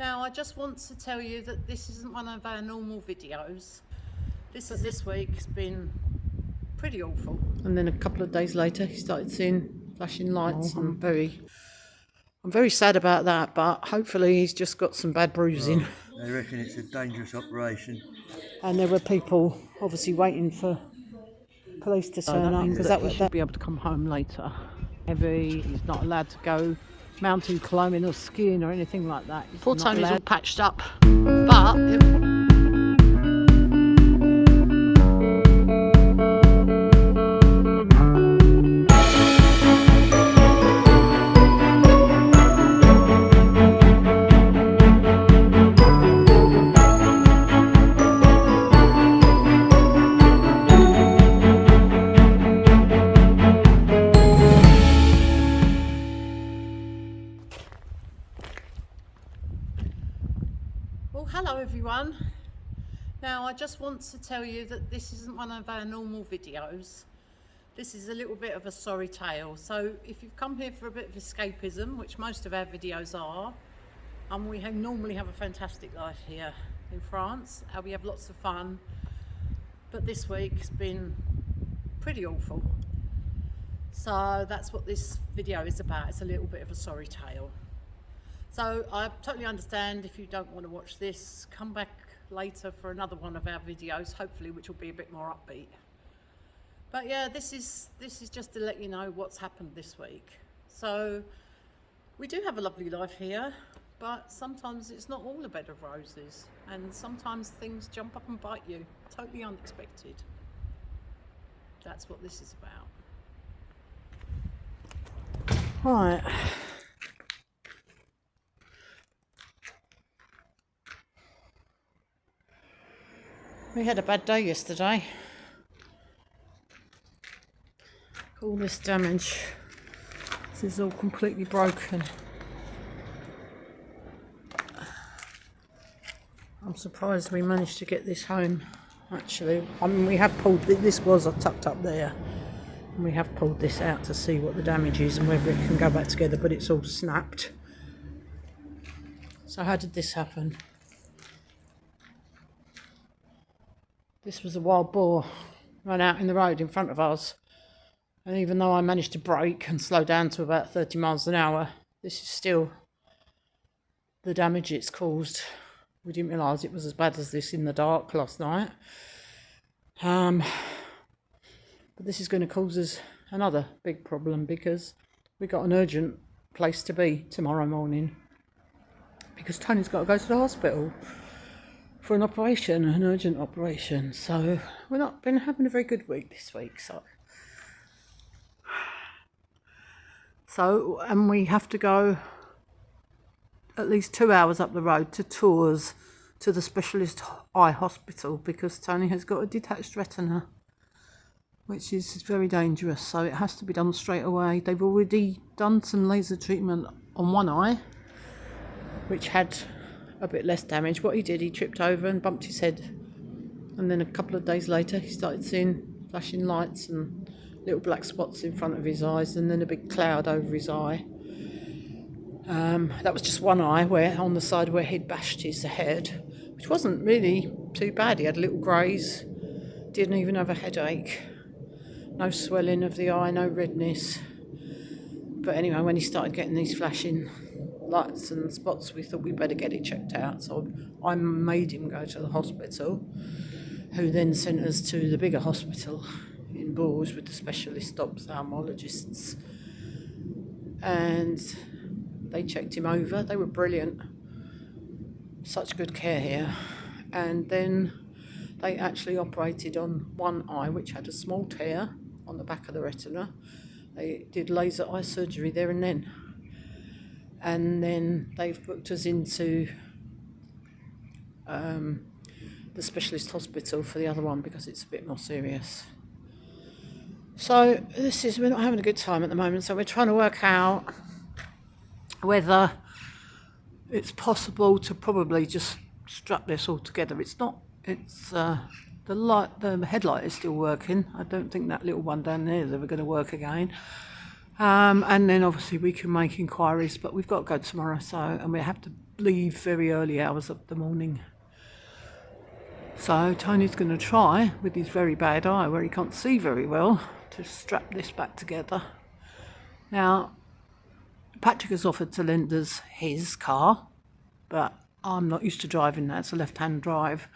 Now I just want to tell you that this isn't one of our normal videos. This week's been pretty awful. And then a couple of days later he started seeing flashing lights. I'm very sad about that, but hopefully he's just got some bad bruising. They reckon it's a dangerous operation. And there were people obviously waiting for police to turn up, because he should be able to come home later. He's not allowed to go mountain climbing or skiing or anything like that. Poor Tony's all patched up, but hello everyone. Now I just want to tell you that this isn't one of our normal videos. This is a little bit of a sorry tale. So if you've come here for a bit of escapism, which most of our videos are, and we normally have a fantastic life here in France, we have lots of fun, but this week's been pretty awful. So that's what this video is about. It's a little bit of a sorry tale. So I totally understand if you don't want to watch this. Come back later for another one of our videos, hopefully, which will be a bit more upbeat. But yeah, this is just to let you know what's happened this week. So we do have a lovely life here, but sometimes it's not all a bed of roses, and sometimes things jump up and bite you, totally unexpected. That's what this is about. Right. We had a bad day yesterday. All this damage. This is all completely broken. I'm surprised we managed to get this home, actually. I mean, we have pulled, this was tucked up there, and we have pulled this out to see what the damage is and whether it can go back together, but it's all snapped. So how did this happen? This was a wild boar run out in the road in front of us, and even though I managed to brake and slow down to about 30 miles an hour, this is still the damage it's caused. We didn't realise it was as bad as this in the dark last night. But this is going to cause us another big problem, because we got an urgent place to be tomorrow morning, because Tony's got to go to the hospital for an operation, an urgent operation. So we've not been having a very good week this week. So and we have to go at least 2 hours up the road to Tours, to the specialist eye hospital, because Tony has got a detached retina, which is very dangerous. So it has to be done straight away. They've already done some laser treatment on one eye, which had a bit less damage. What he did, he tripped over and bumped his head, and then a couple of days later he started seeing flashing lights and little black spots in front of his eyes, and then a big cloud over his eye. That was just one eye, where on the side where he'd bashed his head, which wasn't really too bad. He had a little graze, didn't even have a headache, no swelling of the eye, no redness. But anyway, when he started getting these flashing lights and spots, we thought we'd better get it checked out. So I made him go to the hospital, who then sent us to the bigger hospital in Bourges with the specialist ophthalmologists, and they checked him over. They were brilliant, such good care here. And then they actually operated on one eye, which had a small tear on the back of the retina. They did laser eye surgery there and then. And then they've booked us into the specialist hospital for the other one, because it's a bit more serious. So we're not having a good time at the moment, so we're trying to work out whether it's possible to probably just strap this all together. It's not, the headlight is still working. I don't think that little one down there is ever going to work again. And then obviously we can make inquiries, but we've got to go tomorrow, and we have to leave very early hours of the morning. So Tony's going to try, with his very bad eye where he can't see very well, to strap this back together. Now, Patrick has offered to lend us his car, but I'm not used to driving that. It's a left-hand drive.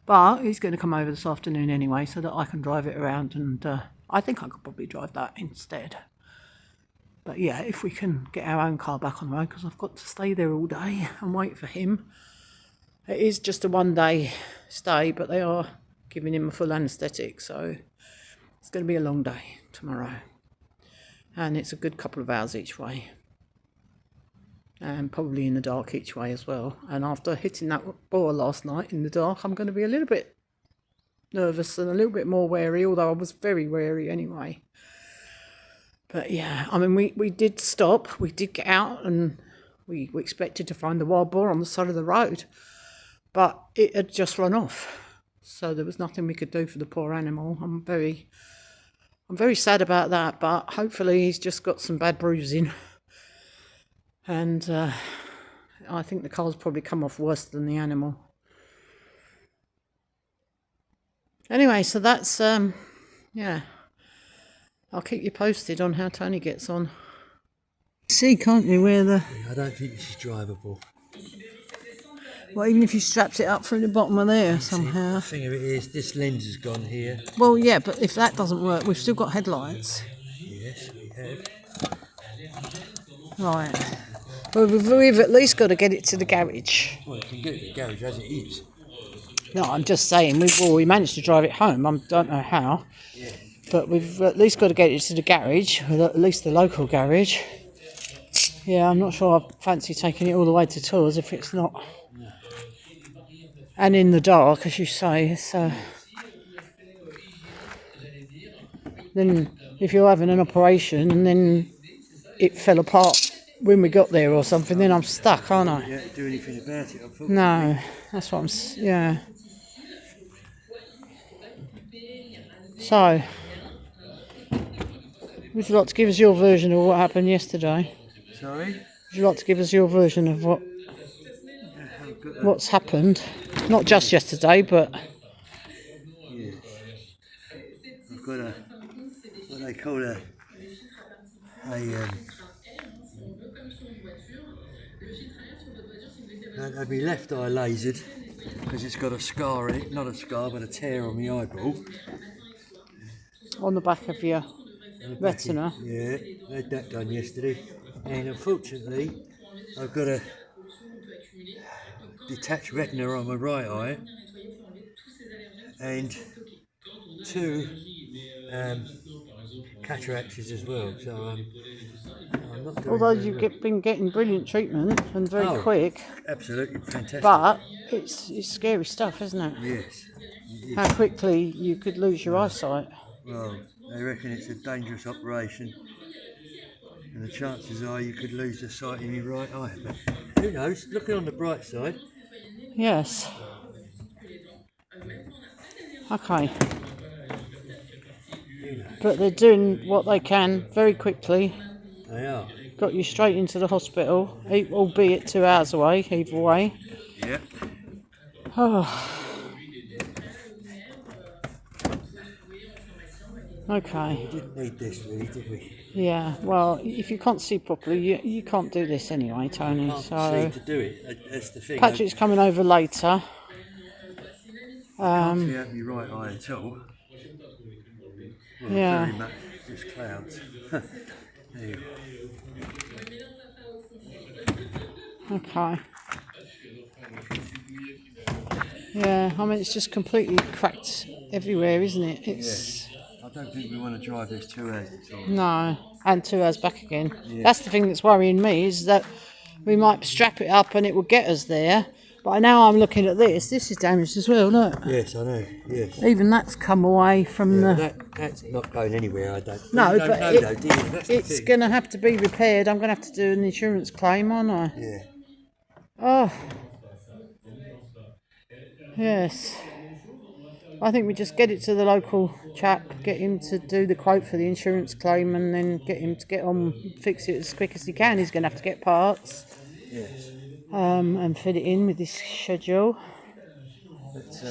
But he's going to come over this afternoon anyway, so that I can drive it around, and I think I could probably drive that instead. But yeah, if we can get our own car back on the road, because I've got to stay there all day and wait for him. It is just a one-day stay, but they are giving him a full anaesthetic, so it's going to be a long day tomorrow. And it's a good couple of hours each way. And probably in the dark each way as well. And after hitting that boar last night in the dark, I'm going to be a little bit nervous and a little bit more wary, although I was very wary anyway. But yeah, I mean, we did stop, we did get out, and we expected to find the wild boar on the side of the road, but it had just run off. So there was nothing we could do for the poor animal. I'm very sad about that, but hopefully he's just got some bad bruising. And I think the car's probably come off worse than the animal. Anyway, so that's, yeah. I'll keep you posted on how Tony gets on. See, can't you, where the... I don't think this is drivable. Well, even if you strapped it up from the bottom of there somehow. The thing of it is, this lens has gone here. Well, yeah, but if that doesn't work, we've still got headlights. Yes, we have. Right. Well, we've at least got to get it to the garage. Well, you can get it to the garage as it is. No, I'm just saying, we managed to drive it home. I don't know how. Yeah. But we've at least got to get it to the garage, or at least the local garage. Yeah, I'm not sure I fancy taking it all the way to Tours if it's not. No. And in the dark, as you say. So then if you're having an operation and then it fell apart when we got there or something, then I'm stuck, aren't I? You don't do anything about it, unfortunately. No, that's what yeah. So, would you like to give us your version of what happened yesterday? Sorry? Would you like to give us your version of what's happened? Not just yesterday, but... Yes. I've got what they call a my left eye lasered because it's got a scar in it, not a scar but a tear on my eyeball. On the back of your retina? Yeah, I had that done yesterday, and unfortunately I've got a detached retina on my right eye and two cataracts as well, so I'm not doing although you've been getting brilliant treatment and very quick. Absolutely fantastic. But it's scary stuff, isn't it? Yes. How quickly you could lose your eyesight. Well, they reckon it's a dangerous operation, and the chances are you could lose the sight in your right eye. But who knows? Looking on the bright side. Yes. Okay. But they're doing what they can very quickly. They are. Got you straight into the hospital, albeit 2 hours away, either way. Yep. Oh. Okay. We didn't need this really, did we? Yeah, well, if you can't see properly, you can't do this anyway, Tony. Can't so see to do it, that's the thing. Patrick's coming over later. Can't see out my right eye at all. Well, yeah. very much just clouds. There you go. Okay. Yeah, I mean, it's just completely cracked everywhere, isn't it? It's... Yeah. I don't think we want to drive this 2 hours at all. No, and 2 hours back again. Yeah. That's the thing that's worrying me, is that we might strap it up and it will get us there. But now I'm looking at this. This is damaged as well, look. Yes, I know, yes. Even that's come away from That's not going anywhere, I don't. No, don't but know, though, do you? it's going to have to be repaired. I'm going to have to do an insurance claim, aren't I? Yeah. Oh. Yes. I think we just get it to the local chap, get him to do the quote for the insurance claim, and then get him to get on, fix it as quick as he can. He's going to have to get parts. Yes. And fit it in with this schedule. Let's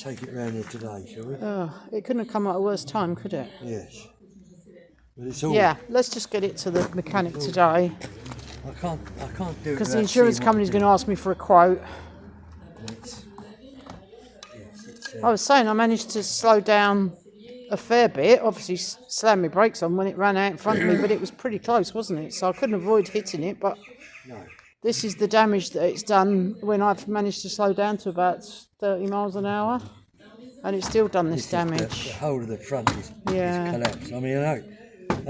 take it round here today, shall we? It couldn't have come at a worse time, could it? Yes. But it's all. Yeah, let's just get it to the mechanic today. I can't do it because the insurance company's going to ask me for a quote. I was saying I managed to slow down a fair bit. Obviously slammed my brakes on when it ran out in front of me, but it was pretty close, wasn't it? So I couldn't avoid hitting it, but No. this is the damage that it's done when I've managed to slow down to about 30 miles an hour, and it's still done this damage. The whole of the front is Yeah. collapsed. I mean, I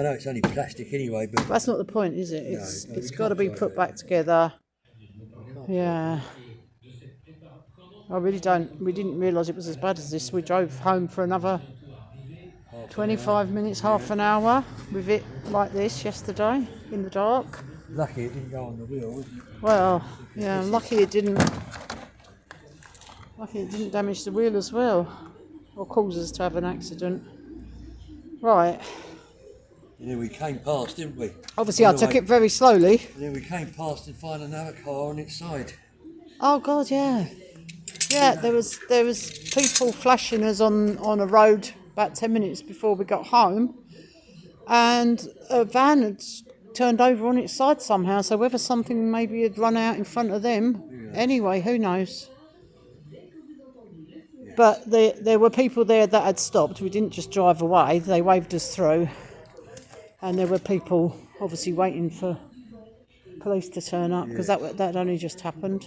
know it's only plastic anyway, but That's not the point, is it? It's got to be put back together. Yeah. We didn't realise it was as bad as this. We drove home for another 25 minutes, half an hour with it like this yesterday in the dark. Lucky it didn't go on the wheel, wasn't it? Well, yeah, lucky it didn't damage the wheel as well, or cause us to have an accident. Right. And then we came past, didn't we? Obviously I took it very slowly. And then we came past and found another car on its side. Oh God, yeah. Yeah, there was people flashing us on a road about 10 minutes before we got home, and a van had turned over on its side somehow, so whether something maybe had run out in front of them. Anyway, who knows? But there were people there that had stopped. We didn't just drive away, they waved us through, and there were people obviously waiting for police to turn up, because that only just happened.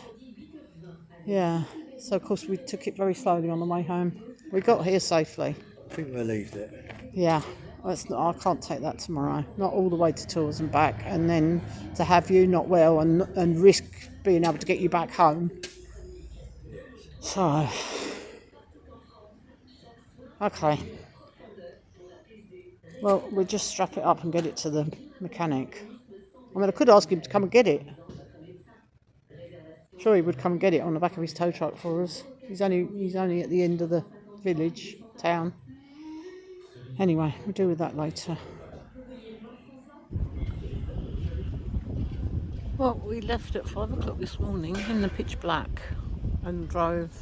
Yeah, so of course we took it very slowly on the way home. We got here safely. I think we'll leave that. Yeah, I can't take that tomorrow. Not all the way to Tours and back, and then to have you not well and risk being able to get you back home. So, okay. Well, we'll just strap it up and get it to the mechanic. I mean, I could ask him to come and get it. Sure, he would come and get it on the back of his tow truck for us. He's only at the end of the village, town. Anyway, we'll deal with that later. Well, we left at 5 o'clock this morning in the pitch black and drove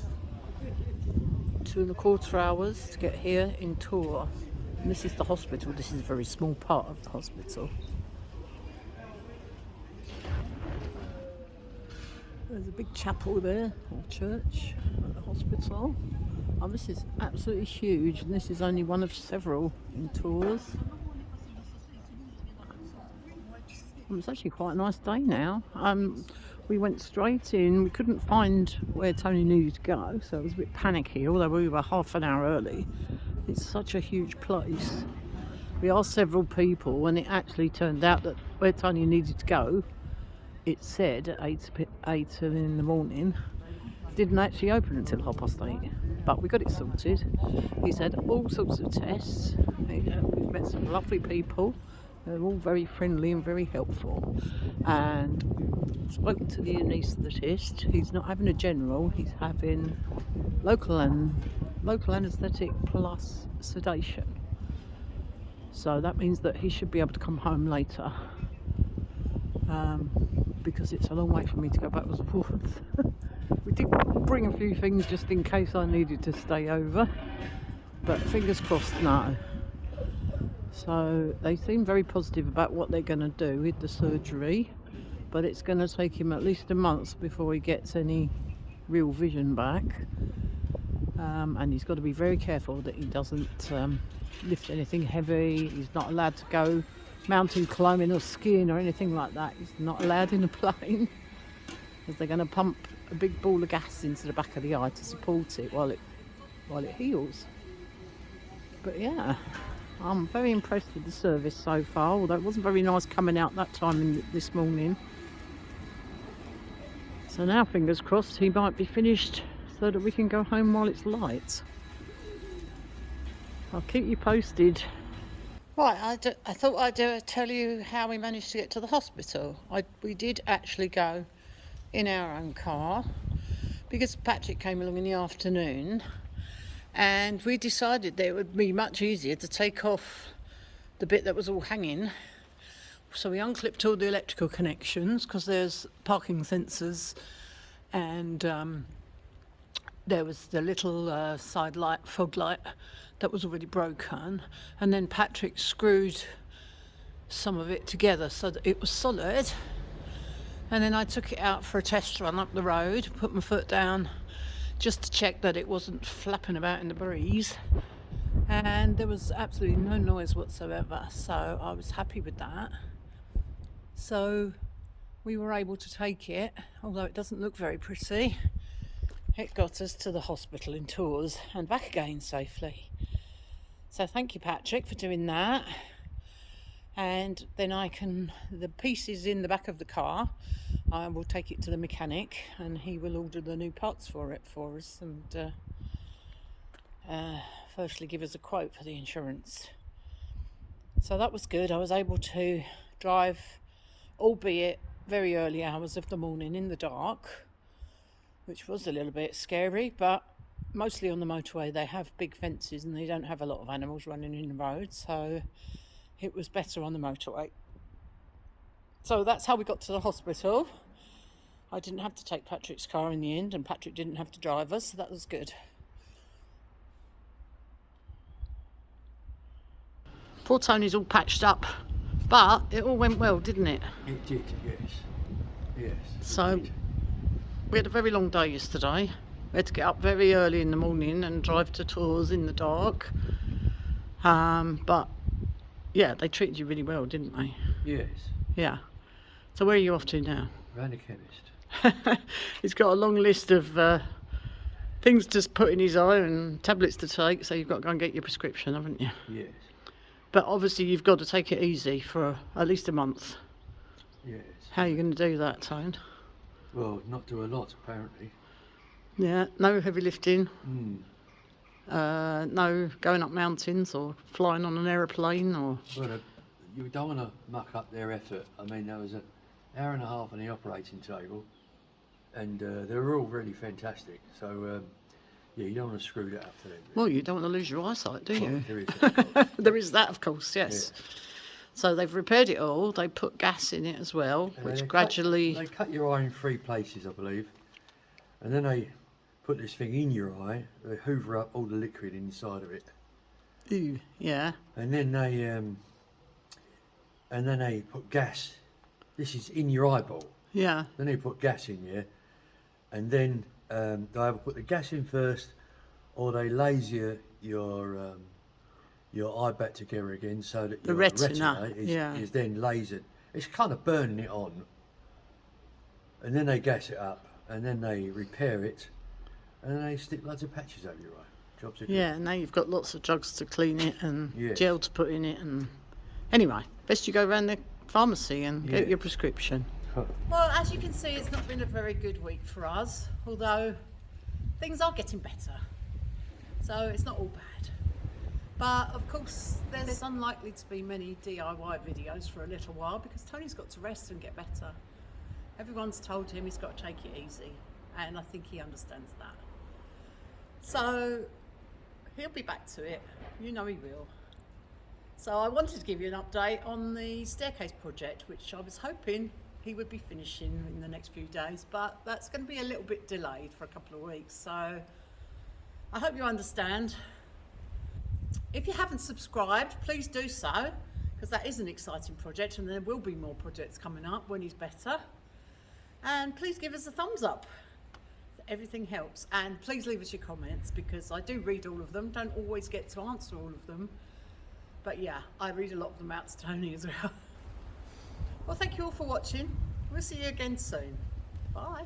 2.25 hours to get here in Tours. And this is the hospital. This is a very small part of the hospital. There's a big chapel there, or church, at the hospital. And this is absolutely huge, and this is only one of several in Tours. It's actually quite a nice day now. We went straight in. We couldn't find where Tony needed to go, so it was a bit panicky, although we were half an hour early. It's such a huge place. We asked several people, and it actually turned out that where Tony needed to go, it said at 8 in the morning, didn't actually open until 8:30. But we got it sorted. He's had all sorts of tests. We've met some lovely people. They're all very friendly and very helpful. And we've spoken to the anaesthetist. He's not having a general. He's having local anaesthetic plus sedation. So that means that he should be able to come home later. Because it's a long way for me to go backwards and forwards. We did bring a few things just in case I needed to stay over, but fingers crossed, no. So they seem very positive about what they're going to do with the surgery, but it's going to take him at least a month before he gets any real vision back, and he's got to be very careful that he doesn't lift anything heavy. He's not allowed to go mountain climbing or skiing or anything like that. He's not allowed in a plane, because they're going to pump a big ball of gas into the back of the eye to support it while it heals. But yeah, I'm very impressed with the service so far, although it wasn't very nice coming out that time this morning. So now, fingers crossed, he might be finished so that we can go home while it's light. I'll keep you posted. Right, I thought I'd tell you how we managed to get to the hospital. We did actually go in our own car, because Patrick came along in the afternoon, and we decided that it would be much easier to take off the bit that was all hanging. So we unclipped all the electrical connections because there's parking sensors, and there was the little side light, fog light, that was already broken. And then Patrick screwed some of it together so that it was solid. And then I took it out for a test run up the road, put my foot down just to check that it wasn't flapping about in the breeze. And there was absolutely no noise whatsoever, so I was happy with that. So we were able to take it, although it doesn't look very pretty. It got us to the hospital in Tours and back again safely. So thank you, Patrick, for doing that. And then the pieces in the back of the car, I will take it to the mechanic and he will order the new parts for us and firstly give us a quote for the insurance. So that was good. I was able to drive, albeit very early hours of the morning in the dark, which was a little bit scary, but mostly on the motorway they have big fences and they don't have a lot of animals running in the road, so it was better on the motorway. So that's how we got to the hospital. I didn't have to take Patrick's car in the end, and Patrick didn't have to drive us, so that was good. Poor Tony's all patched up, but it all went well, didn't it? It did, yes. Yes. So we had a very long day yesterday. We had to get up very early in the morning and drive to Tours in the dark. But yeah, they treated you really well, didn't they? Yes. Yeah. So where are you off to now? Round the chemist. He's got a long list of things to put in his eye and tablets to take, so you've got to go and get your prescription, haven't you? Yes. But obviously you've got to take it easy for at least a month. Yes. How are you going to do that, Tone? Well, not do a lot, apparently. Yeah, no heavy lifting. Mm. No going up mountains or flying on an aeroplane or... Well, you don't want to muck up their effort. I mean, there was an hour and a half on the operating table, and they were all really fantastic. So, yeah, you don't want to screw that up for them. Well, you don't want to lose your eyesight, do you? There is that, of course. There is that, of course, yes. Yeah. So they've repaired it all. They put gas in it as well, which gradually... They cut your eye in 3 places, I believe. And then they put this thing in your eye. They hoover up all the liquid inside of it. Ooh, yeah. And then they put gas. This is in your eyeball. Yeah. Then they put gas in you. And then they either put the gas in first, or they laser your eye back together again, so that The your retina, is then lasered. It's kind of burning it on, and then they gas it up, and then they repair it, and then they stick loads of patches over your eye. Jobs are good. Yeah, now you've got lots of drugs to clean it and Yes. gel to put in it. And anyway, best you go around the pharmacy and get Yeah. your prescription. Well, as you can see, it's not been a very good week for us, although things are getting better. So it's not all bad. But of course, there's unlikely to be many DIY videos for a little while because Tony's got to rest and get better. Everyone's told him he's got to take it easy, and I think he understands that. So he'll be back to it. You know he will. So I wanted to give you an update on the staircase project, which I was hoping he would be finishing in the next few days, but that's going to be a little bit delayed for a couple of weeks. So I hope you understand. If you haven't subscribed, please do so, because that is an exciting project and there will be more projects coming up when he's better. And please give us a thumbs up. Everything helps. And please leave us your comments, because I do read all of them. Don't always get to answer all of them. But yeah, I read a lot of them out to Tony as well. Well, thank you all for watching. We'll see you again soon. Bye.